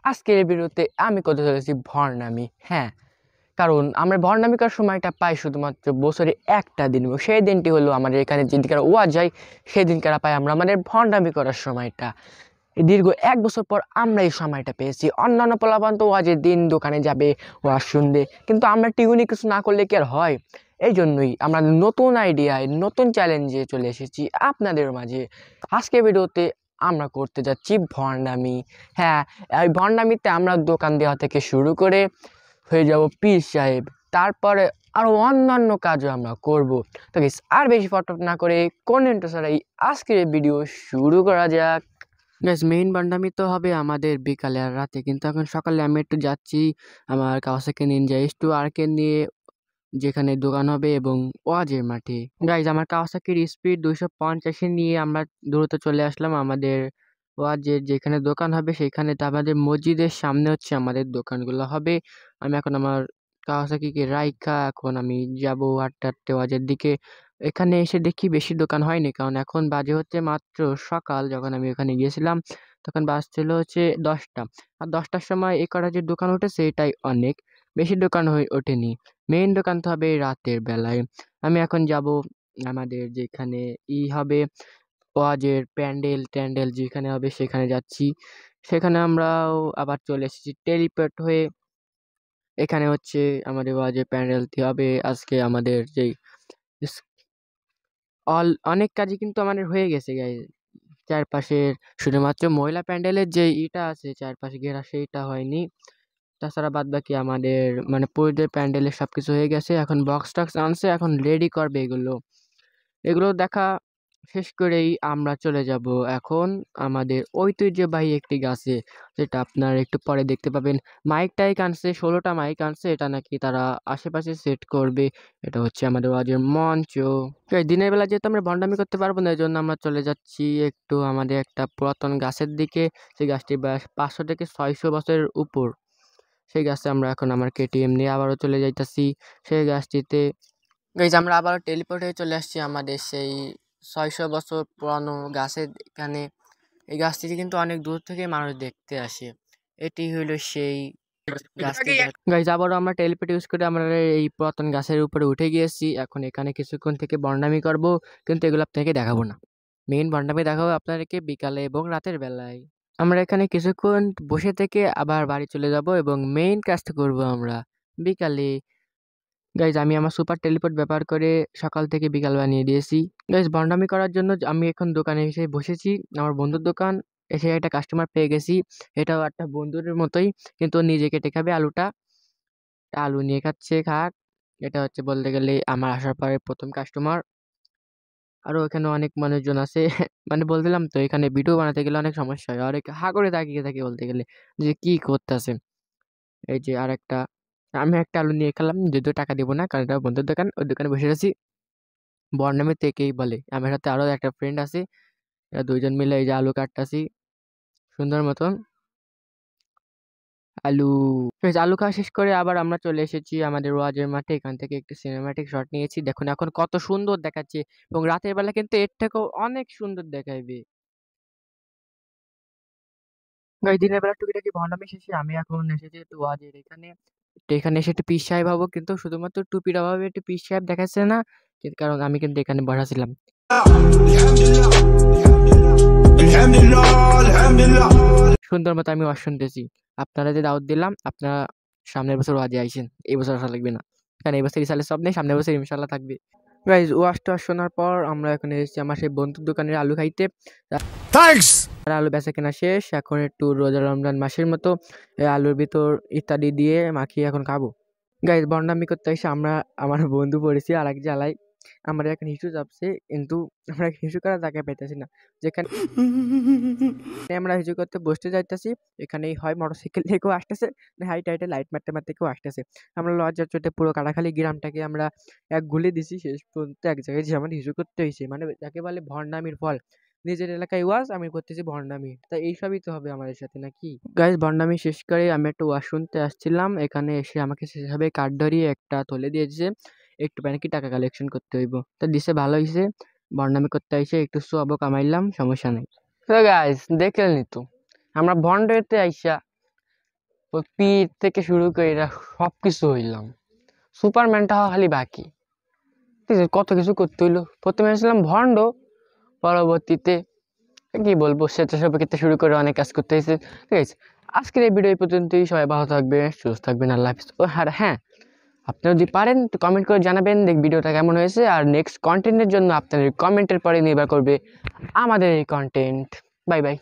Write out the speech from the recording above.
আজকের এই ভিডিওতে আমি কথা চলেছি ভণ্ডামি। হ্যাঁ, কারণ আমরা ভণ্ডামি করার সময়টা পাই শুধুমাত্র বছরে একটা দিন, সেই দিনটি হলো আমাদের এখানে যেদিনকার ওয়া যায় সেই দিনকার পাই আমরা আমাদের ভণ্ডামি করার সময়টা। এই দীর্ঘ 1 বছর পর আমরা এই সময়টা পেয়েছি। অন্যান্য পোলাপান তো ওয়াজের দিন দোকানে যাবে, ওয়াজ শুনবে, কিন্তু আমরা টিউনি কিছু না করলে কি আর হয়? এই জন্যই আমরা নতুন আইডিয়ায় নতুন চ্যালেঞ্জে চলে এসেছি আপনাদের মাঝে। আজকের ভিডিওতে আমরা করতে যাচ্ছি ভণ্ডামি। হ্যাঁ, এই ভণ্ডামিতে আমরা দোকান দেওয়া থেকে শুরু করে হয়ে যাব পীর সাহেব, তারপরে আরও অন্যান্য কাজও আমরা করব। তো গাইস, আর বেশি ফটফট না করে কোন ছাড়াই আজকের ভিডিও শুরু করা যাক। গাইস, মেইন ভণ্ডামি তো হবে আমাদের বিকালে আর রাতে, কিন্তু এখন সকালে আমি একটু যাচ্ছি আমার কাওয়াসাকি নিনজা H2R নিয়ে, যেখানে দোকান হবে এবং ওয়াজের মাঠে। গাইজ, আমার কাওয়াসাকির স্পিড 250 নিয়ে আমরা দ্রুত চলে আসলাম আমাদের ওয়াজের যেখানে দোকান হবে সেখানে। তা আমাদের মসজিদের সামনে হচ্ছে আমাদের দোকানগুলো হবে। আমি এখন আমার কাওয়াসাকিকে রাইখা এখন আমি যাব হাঁটতে হাঁটতে ওয়াজের দিকে। এখানে এসে দেখি বেশি দোকান হয়নি, কারণ এখন বাজে হচ্ছে মাত্র সকাল। যখন আমি ওখানে গিয়েছিলাম তখন বাজছিল হচ্ছে 10টা, আর 10টার সময় এই কটা যে দোকান উঠেছে এটাই অনেক, বেশি দোকান হয়ে ওঠেনি। মেইন দোকান তো হবে রাতের বেলায়। আমি এখন যাব আমাদের যেখানে হবে ওয়াজের প্যান্ডেল ট্যান্ডেল যেখানে হবে সেখানে যাচ্ছি। সেখানে আমরাও আবার চলে এসেছি টেলিপোর্ট হয়ে। এখানে হচ্ছে আমাদের ওয়াজের প্যান্ডেলটি হবে আজকে। আমাদের যেই অনেক কাজই কিন্তু আমাদের হয়ে গেছে গাইজ। চারপাশের শুধুমাত্র মহিলা প্যান্ডেলের যে ইটা আছে চারপাশে ঘেরা সেইটা হয়নি, তাছাড়া বাদ বাকি আমাদের মানে পুরুষদের প্যান্ডেলের সবকিছু হয়ে গেছে। এখন বক্স টক্স আনছে, এখন রেডি করবে এগুলো। এগুলো দেখা শেষ করেই আমরা চলে যাব এখন আমাদের ঐতিহ্যবাহী একটি গাছে, যেটা আপনারা একটু পরে দেখতে পাবেন। মাইক টাইক আনছে, 16টা মাইক আনছে, এটা নাকি তারা আশেপাশে সেট করবে। এটা হচ্ছে আমাদের ওয়াজের মঞ্চ। দিনের বেলা যেহেতু আমরা ভণ্ডামি করতে পারবো না, এই জন্য আমরা চলে যাচ্ছি একটু আমাদের একটা পুরাতন গাছের দিকে। সেই গাছটি 500 থেকে 600 বছরের উপর। সেই গাছে আমরা এখন আমার কেটিএম নিয়ে আবারও চলে যাইতাছি সেই গাছটিতে। গাইজ, আমরা আবারও টেলিপোর্ট হয়ে চলে আসছি আমাদের সেই 600 বছর পুরানো গাছের এখানে। এই গাছটি কিন্তু অনেক দূর থেকে মানুষ দেখতে আসে। এটি হইলো সেই গাছটি। গাইজ, আবারও আমরা টেলিপোর্ট ইউজ করে আমরা এই পুরাতন গাছের উপরে উঠে গিয়েছি। এখন এখানে কিছুক্ষণ থেকে ভণ্ডামি করব, কিন্তু এগুলো আপনাকে দেখাবো না। মেইন ভণ্ডামি দেখাবো আপনাদেরকে বিকালে এবং রাতের বেলায়। আমরা এখানে কিছুক্ষণ বসে থেকে আবার বাড়ি চলে যাব এবং মেইন কাজটা করব আমরা বিকালে। গাইজ, আমি আমার সুপার টেলিপোর্ট ব্যবহার করে সকাল থেকে বিকাল বানিয়ে দিয়েছি। গাইজ, ভণ্ডামি করার জন্য আমি এখন দোকানে এসে বসেছি, আমার বন্ধুর দোকান। এসে একটা কাস্টমার পেয়ে গেছি, এটাও একটা বন্ধুর মতোই, কিন্তু ও নিজে কেটে খাবে আলুটা। আলু নিয়ে খাচ্ছে, খাক। এটা হচ্ছে বলতে গেলে আমার আসার পরে প্রথম কাস্টমার। আরো এখানে অনেক মানুষজন আছে মানে বলছিলাম তো এখানে ভিডিও বানাতে গেলে অনেক সমস্যা হয়, অনেক হা করে তাকিয়ে থাকে বলতে গেলে যে কি করতেছে। এই যে আরেকটা, আমি একটা আলু নিয়ে খেলাম, যদিও টাকা দিব না কারণ এটা বন্ধুর দোকান, ওই দোকানে বসে আছি। বর্ণামি থেকেই বলে আমার সাথে আরো একটা ফ্রেন্ড আছে, এরা দুইজন মিলে এই যে আলু কাটতাছি সুন্দর মতন আলু। বেশ, আলু খাওয়া শেষ করে আবার আমরা চলে এসেছি আমাদের ওয়াজের মাঠে। এখান থেকে একটু সিনেম্যাটিক শট নিয়েছি, দেখুন এখন কত সুন্দর দেখাচ্ছে, এবং রাতের বেলা কিন্তু এর থেকেও অনেক সুন্দর দেখাইবে। গাইস, দিনের বেলা টুকিটাকি ভন্ডামি শেষে আমি এখন এসেছি একটু ওয়াজের এখানে। তো এখানে এসে একটু পীর সাহেব হবো, কিন্তু শুধুমাত্র টুপির অভাবে একটু পীর সাহেব দেখাচ্ছে না, কারণ আমি কিন্তু এখানে বসা ছিলাম। সুন্দর মতো আমি ওয়াজ শুনতেছি। আপনারা যে দাওয়াত দিলাম, আপনারা সামনের বছর ওয়াজে আইসেন, এই বছর আসা লাগবে না, কারণ এই বছর ইসালে সব নেই, সামনের বছর ইনশাল্লাহ থাকবে। গাইজ, ওয়াজ টোয়াজ শোনার পর আমরা এখন এসেছি আমার সেই বন্ধুর দোকানের আলু খাইতে। থ্যাঙ্কস। আলু বেচা কেনা শেষ, এখন একটু রোজা রমজান মাসের মতো আলুর ভিতর ইত্যাদি দিয়ে মাখিয়ে এখন খাবো। গাইজ, ভন্ডামি করতে এসে আমরা আমার বন্ধু পড়েছি আর এক জ্বালাই। আমার এখন হিসু চাপছে, কিন্তু আমরা হিসু করার জায়গা পাইতেছি না। যেখানে আমরা হিসু করতে বসতে যাইতেছি, এখানেই হয় মোটরসাইকেল নিয়ে কেউ আসতেছে, না হাইটে হাইটে লাইট মারতে মারতে কেউ আসতেছে। আমরা লজ্জার চোটে পুরো কাটাখালী গ্রামটাকে আমরা এক গুলি দিছি, শেষ পর্যন্ত এক জায়গায় যে আমার হিসু করতে হয়েছে, মানে যাকে বলে ভন্ডামির ফল। নিজের এলাকায় ওয়াজ, আমি করতেছি ভন্ডামি, তাই এইসবই তো হবে আমাদের সাথে নাকি। গাইজ, ভন্ডামি শেষ করে আমি একটা ওয়াজ শুনতে আসছিলাম, এখানে এসে আমাকে সেভাবে কার্ড ধরিয়ে একটা তুলে দিয়েছে, একটু নাকি টাকা কালেকশন করতে হইব। তা দিছে, ভালো হয়েছে। ভন্ডামি করতে আইসে একটু সোয়াবও কামাইলাম, সমস্যা নাই। তো গাইজ, দেখলেনই তো আমরা ভন্ড হইতে আইসা ওই পিঠ থেকে শুরু করে এরা সব কিছু হইলাম, সুপারম্যানটা হওয়া খালি বাকি। ঠিক আছে, কত কিছু করতে হইলো। প্রথমে ছিলাম ভণ্ড, পরবর্তীতে কি বলবো, স্বেচ্ছাসেবক থেকে শুরু করে অনেক কাজ করতে হয়েছে। ঠিক আছে, আজকের এই ভিডিও এই পর্যন্তই। সবাই ভালো থাকবে, সুস্থ থাকবেন, আল্লাহ হাফিজ। ও হ্যাঁ, আপনারা যদি পারেন তো কমেন্ট করে জানাবেন ভিডিওটা কেমন হয়েছে। আর নেক্সট কন্টেন্টের জন্য আপনাদের কমেন্টের পরে নির্ভর করবে আমাদের এই কন্টেন্ট। Bye bye.